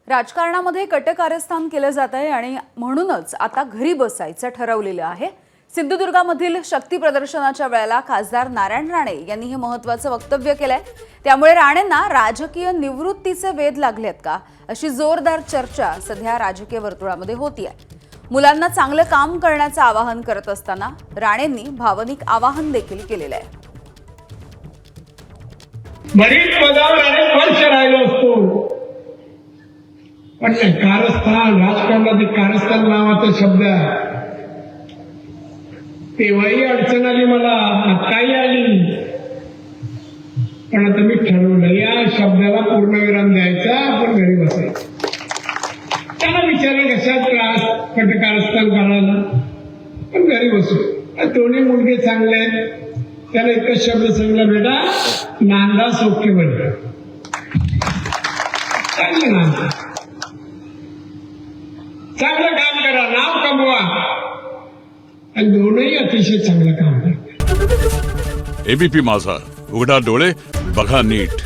राजकारणामध्ये कटकारस्थान केलं जात आहे आणि म्हणूनच आता घरी बसायचं ठरवलेलं आहे। सिंधुदुर्गामधील शक्ती प्रदर्शनाच्या वेळेला खासदार नारायण राणे यांनी हे महत्त्वाचं वक्तव्य केलंय। त्यामुळे राणेंना राजकीय निवृत्तीचे वेध लागलेत का अशी जोरदार चर्चा सध्या राजकीय वर्तुळामध्ये होतीये। मुलांना चांगलं काम करण्याचं आवाहन करत असताना राणेंनी भावनिक आवाहन देखील केलेलं आहे। बरीच पदावर अनेक वर्ष राहिलो असतो, पण कारस्थान राजकारणात कारस्थान नावाचा शब्द तेव्हाही अडचण आली, मला आताही आली, पण आता मी ठरवलं या शब्दाला पूर्णविराम द्यायचा, आपण घरी बसायचं। त्याला विचारलं कशात त्रास कारस्थान करायला, पण घरी बसू। दोन्ही मुलगे चांगले आहेत, त्याला एकच शब्द सांगला, बेटा नांदा सौख्य बनला, चांगलं नांदा, चांगलं काम करा, नाव कमवा, आणि दोनही अतिशय चांगलं काम करतात। एबीपी माझा, उघडा डोळे बघा नीट।